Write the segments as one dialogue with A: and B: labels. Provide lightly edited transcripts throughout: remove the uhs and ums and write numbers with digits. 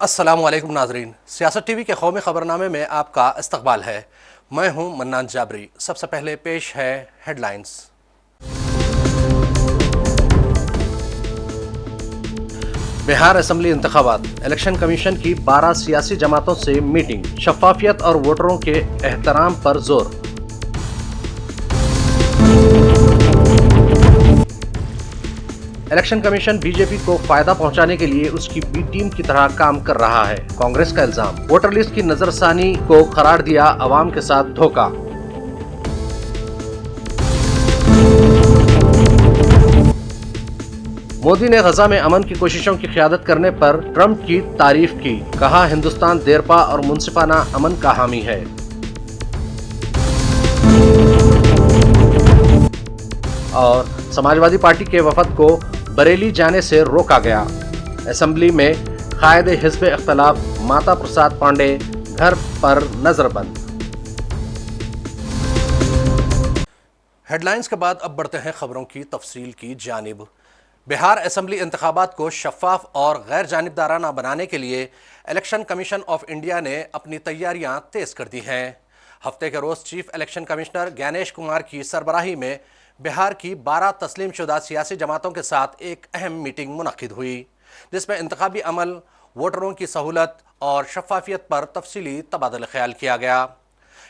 A: अस्सलाम वालेकुम नाजरीन, सियासत टीवी के कौमी खबरनामे में आपका इस्तकबाल है। मैं हूं मन्नान जाबरी। सबसे पहले पेश है हेडलाइंस। बिहार असेंबली इंतखाबात, इलेक्शन कमीशन की 12 सियासी जमातों से मीटिंग, शफाफियत और वोटरों के एहतराम पर जोर। इलेक्शन कमीशन बीजेपी को फायदा पहुंचाने के लिए उसकी बी टीम की तरह काम कर रहा है, कांग्रेस का इल्जाम। वोटर लिस्ट की नजरसानी को करार दिया अवाम के साथ धोखा। मोदी ने गजा में अमन की कोशिशों की क़यादत करने पर ट्रंप की तारीफ की, कहा हिंदुस्तान देरपा और मुंसिफाना अमन का हामी है। और समाजवादी पार्टी के वफद को बरेली जाने से रोका गया। असेंबली में कायदे हिज़्ब इख्तिलाफ माता प्रसाद पांडे घर पर नजरबंद। हेडलाइंस के बाद अब बढ़ते हैं खबरों की तफसील की जानिब। बिहार असेंबली इंतखाबात को शफाफ और गैर जानिबदाराना बनाने के लिए इलेक्शन कमीशन ऑफ इंडिया ने अपनी तैयारियां तेज कर दी हैं। हफ्ते के रोज chief election commissioner Gyanesh Kumar की सरबराही में बिहार की 12 तस्लीमशुदा सियासी जमातों के साथ एक अहम मीटिंग मुनक्किद हुई, जिसमें इंतखाबी अमल, वोटरों की सहूलत और शफाफियत पर तफसीली तबादला ख्याल किया गया।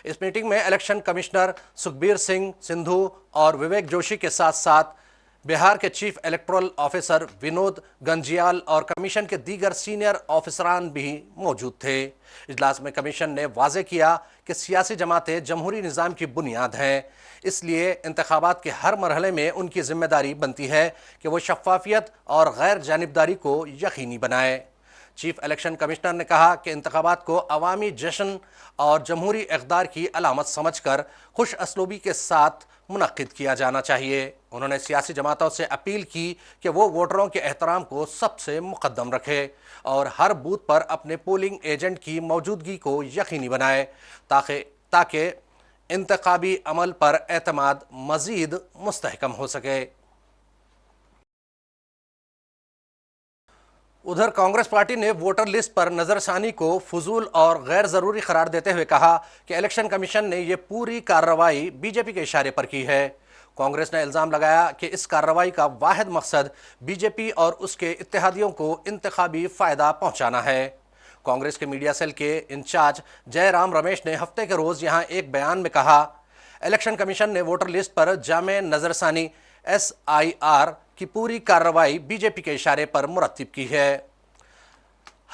A: इस मीटिंग में इलेक्शन कमिश्नर सुखबीर सिंह सिंधु और विवेक जोशी के साथ साथ बिहार के chief electoral officer Vinod Ganjiyal और कमीशन के दीगर सीनियर ऑफिसरान भी मौजूद थे। इजलास में कमीशन ने वाजे किया कि सियासी जमातें जमहूरी निज़ाम की बुनियाद हैं, इसलिए इंतखाबात के हर मरहले में उनकी जिम्मेदारी बनती है कि वो शफाफियत और गैर जानिबदारी को यकीनी बनाए। चीफ इलेक्शन कमिश्नर ने कहा कि इंतखाबात को अवामी जश्न और जमहूरी इक़दार की अलामत समझकर खुश असलूबी के साथ मुनक्किद किया जाना चाहिए। उन्होंने सियासी जमातों से अपील की कि वो वोटरों के एहतराम को सबसे मुकद्दम रखे और हर बूथ पर अपने पोलिंग एजेंट की मौजूदगी को यकीनी बनाए ताकि इंतखाबी अमल पर एतमाद मज़ीद मुस्तहकम हो सके। उधर कांग्रेस पार्टी ने वोटर लिस्ट पर नजरसानी को फजूल और गैर जरूरी करार देते हुए कहा कि इलेक्शन कमीशन ने यह पूरी कार्रवाई बीजेपी के इशारे पर की है। कांग्रेस ने इल्जाम लगाया कि इस कार्रवाई का वाहिद मकसद बीजेपी और उसके इत्तेहादियों को इंतखाबी फायदा पहुंचाना है। कांग्रेस के मीडिया सेल के इंचार्ज जयराम रमेश ने हफ्ते के रोज यहां एक बयान में कहा, इलेक्शन कमीशन ने वोटर लिस्ट पर जामे नजरसानी SIR की पूरी कार्रवाई बीजेपी के इशारे पर मुरत्तिब की है।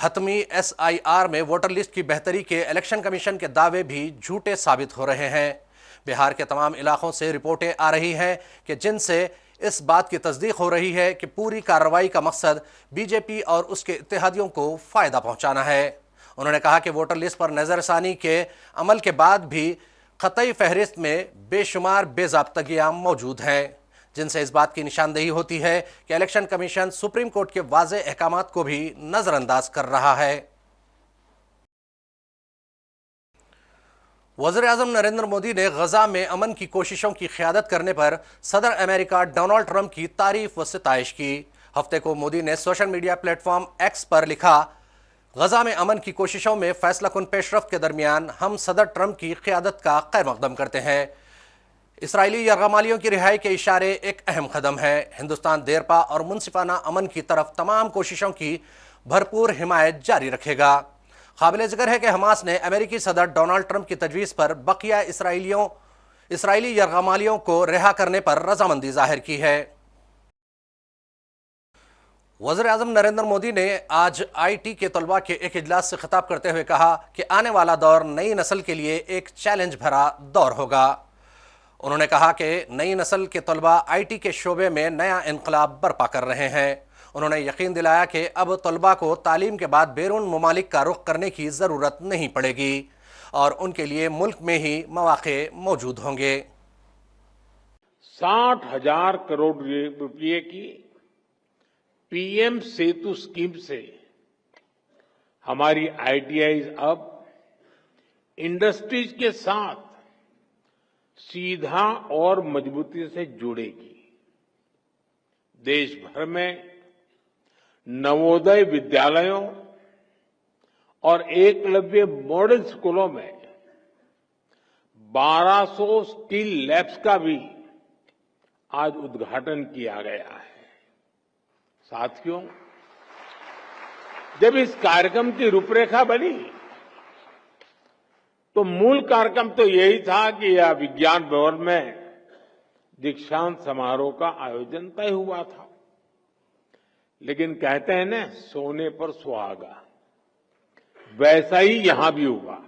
A: हतमी SIR में वोटर लिस्ट की बेहतरी के इलेक्शन कमीशन के दावे भी झूठे साबित हो रहे हैं। बिहार के तमाम इलाकों से रिपोर्टें आ रही हैं कि जिनसे इस बात की तस्दीक हो रही है कि पूरी कार्रवाई का मकसद बीजेपी और उसके इत्तेहादियों को फायदा पहुंचाना है। उन्होंने कहा कि वोटर लिस्ट पर नजरसानी के अमल के बाद भी क़तई फहरिस्त में बेशुमार बेज़ाब्तगियां मौजूद हैं, जिनसे इस बात की निशानदेही होती है कि इलेक्शन कमीशन सुप्रीम कोर्ट के वाज़े अहकामात को भी नजरअंदाज कर रहा है। वज़ीर-ए-आज़म नरेंद्र मोदी ने गजा में अमन की कोशिशों की क़यादत करने पर सदर अमेरिका डोनाल्ड ट्रंप की तारीफ व सिताइश की। हफ्ते को मोदी ने सोशल मीडिया प्लेटफॉर्म एक्स पर लिखा, गजा में अमन की कोशिशों में फैसलाकुन पेशरफ्त के दरमियान हम सदर ट्रंप की क़यादत का खैर मकदम करते हैं। इसराइली यरगमालियों की रिहाई के इशारे एक अहम कदम है। हिंदुस्तान देरपा और मुंसिफाना अमन की तरफ तमाम कोशिशों की भरपूर हिमायत जारी रखेगा। काबिल जिक्र है कि हमास ने अमेरिकी सदर डोनाल्ड ट्रंप की तजवीज़ पर बकिया इसराइली यरगमालियों को रिहा करने पर रजामंदी जाहिर की है। वज़ीर-ए-आज़म नरेंद्र मोदी ने आज IT के तलबा के एक इजलास से खिताब करते हुए कहा कि आने वाला दौर नई नस्ल के लिए एक चैलेंज भरा दौर होगा। उन्होंने कहा कि नई नस्ल के तलबा IT के शोबे में नया इनकलाब बर्पा कर रहे हैं। उन्होंने यकीन दिलाया कि अब तलबा को तालीम के बाद बैरून ममालिक का रुख करने की ज़रूरत नहीं पड़ेगी और उनके लिए मुल्क में ही मौक़े मौजूद होंगे।
B: 60,000 करोड़ रुपये की PM सेतु स्कीम से हमारी ITIs अब इंडस्ट्रीज के साथ सीधा और मजबूती से जुड़ेगी। देश भर में नवोदय विद्यालयों और एकलव्य मॉडल स्कूलों में 1200 स्किल लैब्स का भी आज उद्घाटन किया गया है। साथियों, जब इस कार्यक्रम की रूपरेखा बनी तो मूल कार्यक्रम तो यही था कि यह विज्ञान भवन में दीक्षांत समारोह का आयोजन तय हुआ था। लेकिन कहते हैं ना, सोने पर सुहागा, वैसा ही यहां भी हुआ।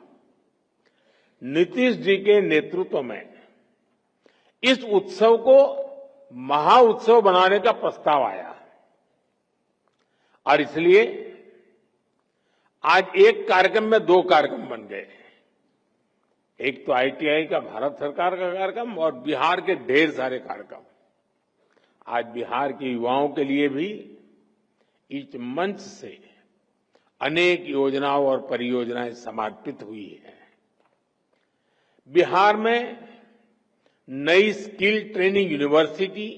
B: नीतीश जी के नेतृत्व में इस उत्सव को महाउत्सव बनाने का प्रस्ताव आया और इसलिए आज एक कार्यक्रम में 2 कार्यक्रम बन गए। एक तो आईटीआई का भारत सरकार का कार्यक्रम और बिहार के ढेर सारे कार्यक्रम। आज बिहार के युवाओं के लिए भी इस मंच से अनेक योजनाओं और परियोजनाएं समर्पित हुई है। बिहार में नई स्किल ट्रेनिंग यूनिवर्सिटी,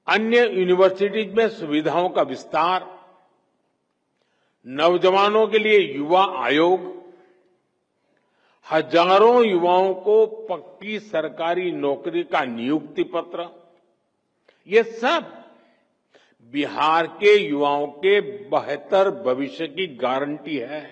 B: अन्य यूनिवर्सिटीज में सुविधाओं का विस्तार, नौजवानों के लिए युवा आयोग, हजारों युवाओं को पक्की सरकारी नौकरी का नियुक्ति पत्र, ये सब बिहार के युवाओं के बेहतर भविष्य की गारंटी है।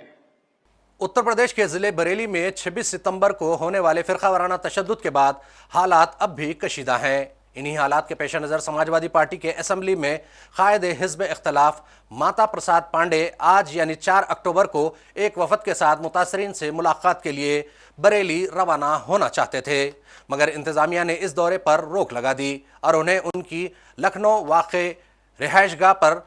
A: उत्तर प्रदेश के जिले बरेली में 26 सितंबर को होने वाले फिरकावाराना तशद्दुद के बाद हालात अब भी कशीदा हैं। इन्हीं हालात के पेश नज़र समाजवादी पार्टी के असेंबली में कायद हिज़्ब इख्तिलाफ माता प्रसाद पांडे आज यानी 4 अक्टूबर को एक वफद के साथ मुतासरीन से मुलाकात के लिए बरेली रवाना होना चाहते थे, मगर इंतजामिया ने इस दौरे पर रोक लगा दी और उन्हें उनकी लखनऊ वाक़े रिहाइशगाह पर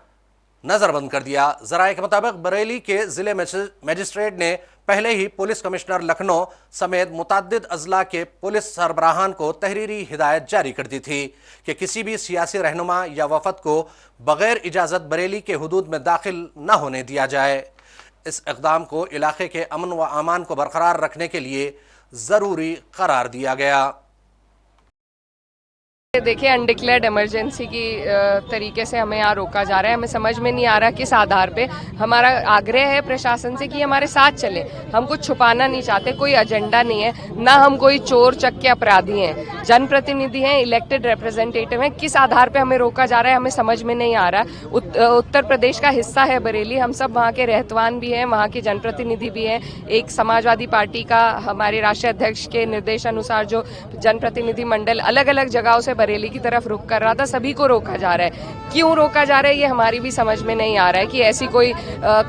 A: नजरबंद कर दिया। जराये के मुताबिक बरेली के जिले मजिस्ट्रेट ने पहले ही पुलिस कमिश्नर लखनऊ समेत मुतअद्दिद अजला के पुलिस सरबराहान को तहरीरी हिदायत जारी कर दी थी कि किसी भी सियासी रहनुमा या वफद को बगैर इजाजत बरेली के हुदूद में दाखिल न होने दिया जाए। इस इक़दाम को इलाके के अमन व अमान को बरकरार रखने के लिए जरूरी करार दिया गया।
C: देखिए, अनडिक्लेयर्ड इमरजेंसी की तरीके से हमें यहाँ रोका जा रहा है। हमें समझ में नहीं आ रहा किस आधार पे। हमारा आग्रह है प्रशासन से कि हमारे साथ चले। हम कुछ छुपाना नहीं चाहते, कोई एजेंडा नहीं है, ना हम कोई चोर चक्के अपराधी हैं। जनप्रतिनिधि हैं, इलेक्टेड रिप्रेजेंटेटिव हैं। किस आधार पे हमें रोका जा रहा है हमें समझ में नहीं आ रहा। उत्तर प्रदेश का हिस्सा है बरेली, हम सब वहाँ के रहतवान भी हैं, वहाँ के जनप्रतिनिधि भी हैं। एक समाजवादी पार्टी का हमारे राष्ट्रीय अध्यक्ष के निर्देशानुसार जो जनप्रतिनिधि मंडल अलग अलग जगहों से बरेली की तरफ रुख कर रहा था, सभी को रोका जा रहा है। क्यों रोका जा रहा है ये हमारी भी समझ में नहीं आ रहा है कि ऐसी कोई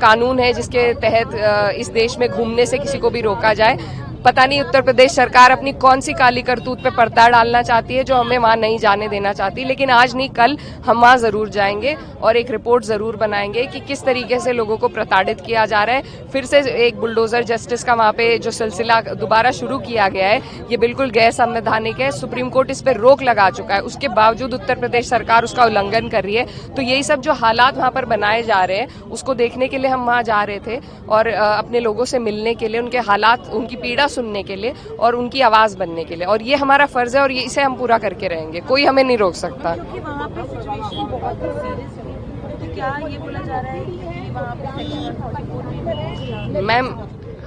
C: कानून है जिसके तहत इस देश में घूमने से किसी को भी रोका जाए। पता नहीं उत्तर प्रदेश सरकार अपनी कौन सी काली करतूत पे पर्दा डालना चाहती है जो हमें वहां नहीं जाने देना चाहती। लेकिन आज नहीं कल हम वहां जरूर जाएंगे और एक रिपोर्ट जरूर बनाएंगे कि किस तरीके से लोगों को प्रताड़ित किया जा रहा है। फिर से एक बुलडोजर जस्टिस का वहां पे जो सिलसिला दोबारा शुरू किया गया है, ये बिल्कुल गैर संवैधानिक है। सुप्रीम कोर्ट इस पर रोक लगा चुका है, उसके बावजूद उत्तर प्रदेश सरकार उसका उल्लंघन कर रही है। तो यही सब जो हालात वहां पर बनाए जा रहे हैं उसको देखने के लिए हम वहां जा रहे थे और अपने लोगों से मिलने के लिए, उनके हालात, उनकी पीड़ा सुनने के लिए और उनकी आवाज बनने के लिए। और ये हमारा फर्ज है और ये इसे हम पूरा करके रहेंगे, कोई हमें नहीं रोक सकता।
D: क्योंकि वहाँ पे सिचुएशन बहुत ही सीरियस है, तो क्या ये बोला जा रहा है कि वहाँ पे
C: मैम,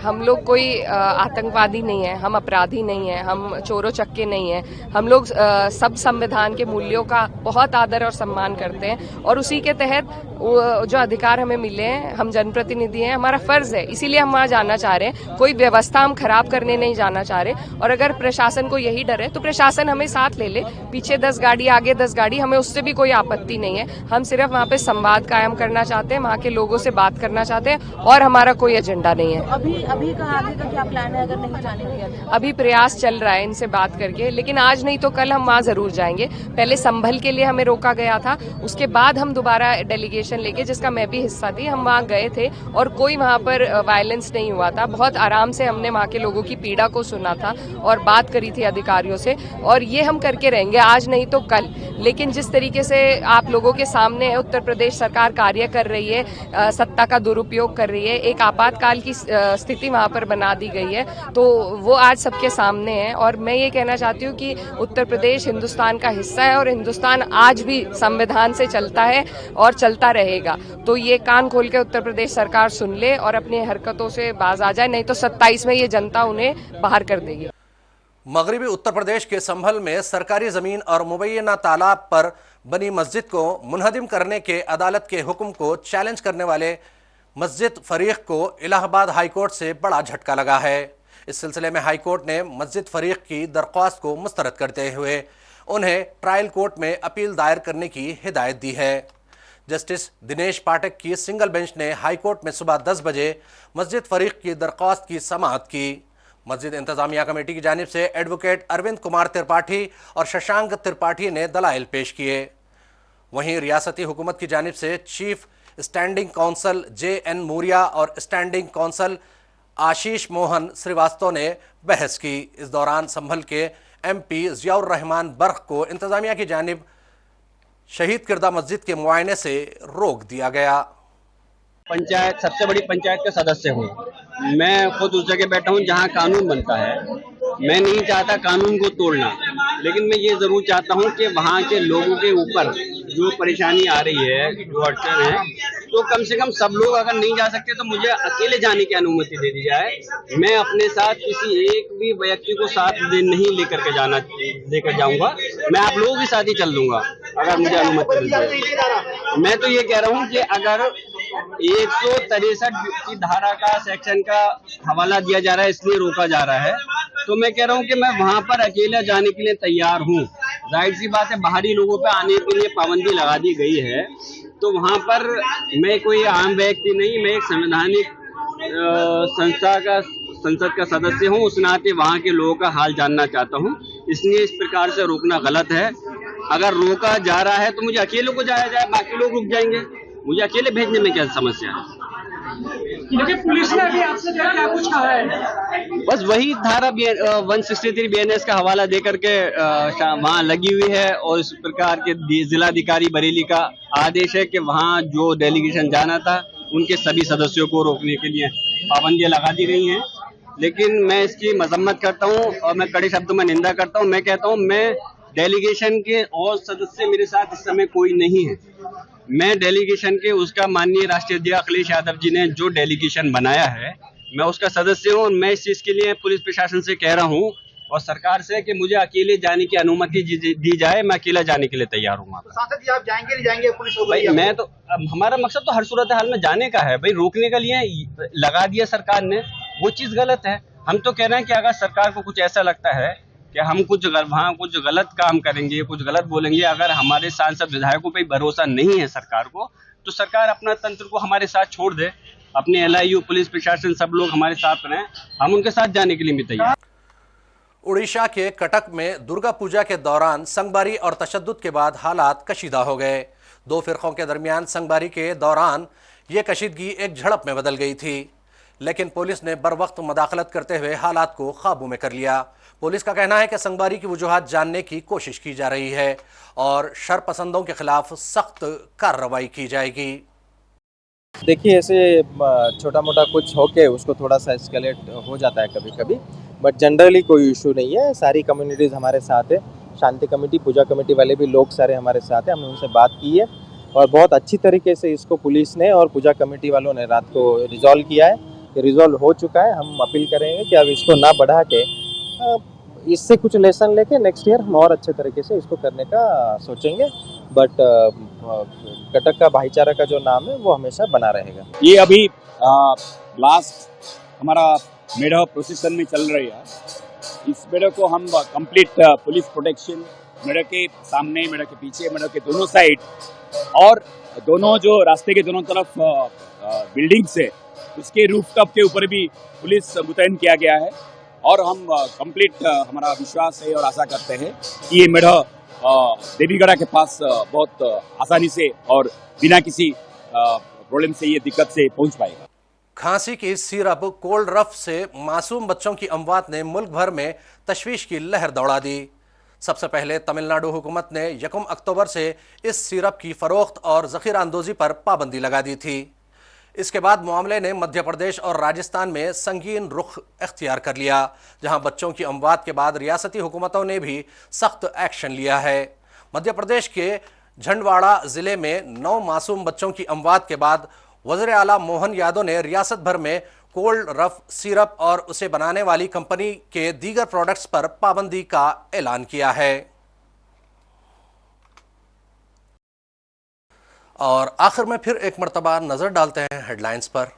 C: हम लोग कोई आतंकवादी नहीं है, हम अपराधी नहीं है, हम चोरों चक्के नहीं है। हम लोग सब संविधान के मूल्यों का बहुत आदर और सम्मान करते हैं और उसी के तहत जो अधिकार हमें मिले हैं, हम जनप्रतिनिधि हैं, हमारा फर्ज है, इसीलिए हम वहाँ जाना चाह रहे हैं। कोई व्यवस्था हम खराब करने नहीं जाना चाह रहे। और अगर प्रशासन को यही डर है तो प्रशासन हमें साथ ले ले, पीछे 10 गाड़ी आगे 10 गाड़ी, हमें उससे भी कोई आपत्ति नहीं है। हम सिर्फ वहाँ पे संवाद कायम करना चाहते हैं, वहाँ के लोगों से बात करना चाहते हैं और हमारा कोई एजेंडा नहीं है।
D: अभी कहाँ आगे का क्या प्लान है अगर नहीं जाने दिया?
C: अभी प्रयास चल रहा है इनसे बात करके, लेकिन आज नहीं तो कल हम वहाँ जरूर जाएंगे। पहले संभल के लिए हमें रोका गया था, उसके बाद हम दोबारा डेलीगेशन लेके, जिसका मैं भी हिस्सा थी, हम वहाँ गए थे और कोई वहाँ पर वायलेंस नहीं हुआ था। बहुत आराम से हमने वहाँ के लोगों की पीड़ा को सुना था और बात करी थी अधिकारियों से, और ये हम करके रहेंगे आज नहीं तो कल। लेकिन जिस तरीके से आप लोगों के सामने है उत्तर प्रदेश सरकार कार्य कर रही है, सत्ता का दुरुपयोग कर रही है, एक आपातकाल की स्थिति वहां पर बना दी गई है, तो वो आज सबके सामने है। और मैं ये कहना चाहती हूँ कि उत्तर प्रदेश हिंदुस्तान का हिस्सा है और हिंदुस्तान आज भी संविधान से चलता है और चलता रहेगा। तो ये कान खोल के उत्तर प्रदेश सरकार सुन ले और अपनी हरकतों से बाज आ जाए, नहीं तो 27 में ये जनता उन्हें बाहर कर देगी।
A: मगरबी उत्तर प्रदेश के संभल में सरकारी जमीन और मुबैना तालाब पर बनी मस्जिद को मुनहदिम करने के अदालत के हुक्म को चैलेंज करने वाले मस्जिद फरीक को इलाहाबाद हाईकोर्ट से बड़ा झटका लगा है। इस सिलसिले में हाईकोर्ट ने मस्जिद फरीक की दरख्वास्त को मुस्तरद करते हुए उन्हें ट्रायल कोर्ट में अपील दायर करने की हिदायत दी है। जस्टिस दिनेश पाठक की सिंगल बेंच ने हाईकोर्ट में सुबह 10 बजे मस्जिद फरीक की दरख्वास्त की समाअत की। मस्जिद इंतजामिया कमेटी की जानिब से एडवोकेट अरविंद कुमार त्रिपाठी और शशांक त्रिपाठी ने दलाइल पेश किए। वहीं रियासती हुकूमत की जानिब से chief standing council JN Muria और स्टैंडिंग काउंसिल आशीष मोहन श्रीवास्तव ने बहस की। इस दौरान संभल के MP जियाउर रहमान बर्क को इंतजामिया की जानिब शहीद किरदा मस्जिद के मुआयने से रोक दिया गया।
E: पंचायत सबसे बड़ी पंचायत का सदस्य हूँ। मैं खुद उस जगह बैठा हूँ जहाँ कानून बनता है। मैं नहीं चाहता कानून को तोड़ना, लेकिन मैं ये जरूर चाहता हूँ कि वहाँ के लोगों के ऊपर जो परेशानी आ रही है, जो अड़चन है, तो कम से कम सब लोग अगर नहीं जा सकते तो मुझे अकेले जाने की अनुमति दे दी जाए। मैं अपने साथ किसी एक भी व्यक्ति को साथ नहीं लेकर जाऊंगा। मैं आप लोगों के साथ ही चल दूंगा अगर मुझे अनुमति मिल जाए। मैं तो ये कह रहा हूँ कि अगर 163 की धारा का सेक्शन का हवाला दिया जा रहा है, इसलिए रोका जा रहा है, तो मैं कह रहा हूँ कि मैं वहां पर अकेले जाने के लिए तैयार हूँ। जाहिर सी बात है, बाहरी लोगों पे आने के लिए पाबंदी लगा दी गई है, तो वहां पर मैं कोई आम व्यक्ति नहीं, मैं एक संवैधानिक संसद का सदस्य हूँ। उस नाते वहाँ के लोगों का हाल जानना चाहता हूँ, इसलिए इस प्रकार से रोकना गलत है। अगर रोका जा रहा है तो मुझे अकेले को जाया जाए, बाकी लोग रुक जाएंगे। मुझे अकेले भेजने में क्या समस्या है?
F: लेकिन पुलिस ने अभी आपसे क्या कुछ कहा है?
E: बस वही धारा 163 BNS का हवाला देकर के वहाँ लगी हुई है, और इस प्रकार के जिलाधिकारी बरेली का आदेश है कि वहाँ जो डेलीगेशन जाना था उनके सभी सदस्यों को रोकने के लिए पाबंदियां लगा दी गई हैं। लेकिन मैं इसकी मजम्मत करता हूँ और मैं कड़े शब्दों में निंदा करता हूँ। मैं कहता हूँ, मैं डेलीगेशन के और सदस्य मेरे साथ इस समय कोई नहीं है। मैं डेलीगेशन के उसका माननीय राष्ट्रीय अध्यक्ष अखिलेश यादव जी ने जो डेलीगेशन बनाया है, मैं उसका सदस्य हूँ। और मैं इस चीज के लिए पुलिस प्रशासन से कह रहा हूँ और सरकार से कि मुझे अकेले जाने की अनुमति दी जाए। मैं अकेला जाने के लिए तैयार हूँ।
F: सांसद जी, आप जाएंगे नहीं जाएंगे? पुलिस
E: भाई मैं तो, हमारा मकसद तो हर सूरत हाल में जाने का है। भाई रोकने के लिए लगा दिया सरकार ने, वो चीज गलत है। हम तो कह रहे हैं कि अगर सरकार को कुछ ऐसा लगता है कि हम वहाँ कुछ गलत काम करेंगे, कुछ गलत बोलेंगे, अगर हमारे सांसद विधायकों पे भरोसा नहीं है सरकार को, तो सरकार अपना तंत्र को हमारे साथ छोड़ दे। अपने LIU, पुलिस प्रशासन, सब लोग हमारे साथ रहें, हम उनके साथ जाने के लिए भी तैयार।
A: उड़ीसा के कटक में दुर्गा पूजा के दौरान संगबारी और तशद्दुद के बाद हालात कशीदा हो गए। दो फिरकों के दरमियान संगबारी के दौरान ये कशीदगी एक झड़प में बदल गई थी, लेकिन पुलिस ने बरवक्त मदाखलत करते हुए हालात को काबू में कर लिया। पुलिस का कहना है कि संगबारी की वजूहात जानने की कोशिश की जा रही है और शरपसंदों के खिलाफ सख्त कार्रवाई की जाएगी।
G: देखिए, ऐसे छोटा मोटा कुछ होके उसको थोड़ा सा एस्केलेट हो जाता है कभी कभी, बट जनरली कोई इशू नहीं है। सारी कम्युनिटीज़ हमारे साथ है, शांति कमेटी, पूजा कमेटी वाले भी लोग सारे हमारे साथ हैं। हमने उनसे बात की है और बहुत अच्छी तरीके से इसको पुलिस ने और पूजा कमेटी वालों ने रात को रिजॉल्व किया है। ये रिजॉल्व हो चुका है। हम अपील करेंगे कि अब इसको ना बढ़ा के इससे कुछ लेसन लेके नेक्स्ट ईयर हम और अच्छे तरीके से इसको करने का सोचेंगे। बट कटक का भाईचारा का जो नाम है वो हमेशा बना रहेगा।
H: ये अभी लास्ट हमारा मेढ़ा प्रोसेसन में चल रही है। इस मेढ़े को हम कंप्लीट पुलिस प्रोटेक्शन, मेढ़े के सामने, मेढ़े के पीछे, मेढ़े के दोनों साइड और दोनों जो रास्ते के दोनों तरफ बिल्डिंग्स है, उसके रूफटॉप के ऊपर भी पुलिस मुतैन किया गया है। और हम कंप्लीट हमारा विश्वास है और आशा करते हैं कि ये मेढ़ा देवीगढ़ा के पास बहुत आसानी से और बिना किसी प्रॉब्लम से, ये दिक्कत से पहुंच पाएगा।
A: खांसी की सिरप, कोल्ड रफ से मासूम बच्चों की अमवात ने मुल्क भर में तशवीश की लहर दौड़ा दी। सबसे पहले तमिलनाडु हुकूमत ने 1 अक्टूबर से इस सिरप की फरोख्त और ज़ख़ीरा अंदोज़ी पर पाबंदी लगा दी थी। इसके बाद मामले ने मध्य प्रदेश और राजस्थान में संगीन रुख इख्तियार कर लिया, जहां बच्चों की अमवात के बाद रियासती हुकूमतों ने भी सख्त एक्शन लिया है। मध्य प्रदेश के झंडवाड़ा ज़िले में 9 मासूम बच्चों की अमवात के बाद वज़ीर आला मोहन यादव ने रियासत भर में कोल्ड रफ सिरप और उसे बनाने वाली कंपनी के दीगर प्रोडक्ट्स पर पाबंदी का ऐलान किया है। और आखिर में फिर एक मर्तबा नजर डालते हैं हेडलाइंस पर।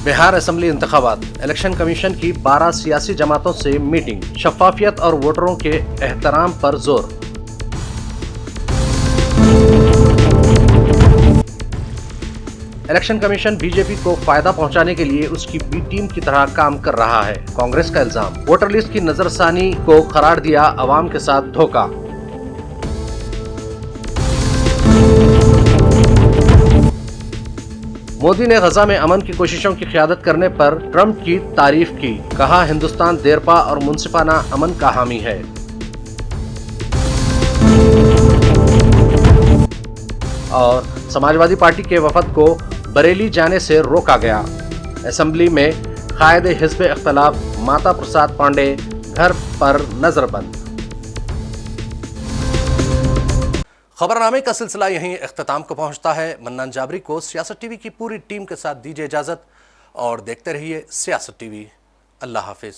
A: बिहार असेंबली इंतखाबात, इलेक्शन कमीशन की 12 सियासी जमातों से मीटिंग, शफाफियत और वोटरों के एहतराम पर जोर। इलेक्शन कमीशन बीजेपी को फायदा पहुंचाने के लिए उसकी बी टीम की तरह काम कर रहा है, कांग्रेस का इल्जाम। वोटर लिस्ट की नजरसानी को करार दिया अवाम के साथ धोखा। मोदी ने गजा में अमन की कोशिशों की क़यादत करने पर ट्रंप की तारीफ की, कहा हिंदुस्तान देरपा और मुंसिफाना अमन का हामी है। और समाजवादी पार्टी के वफद को बरेली जाने से रोका गया। असेंबली में कायदे हिज़्ब इख्तिलाफ माता प्रसाद पांडे घर पर नजरबंद। खबरनामे का सिलसिला यहीं इख्तिताम को पहुंचता है। मन्नान जाबरी को सियासत टीवी की पूरी टीम के साथ दीजिए इजाजत और देखते रहिए सियासत टीवी। अल्लाह हाफिज।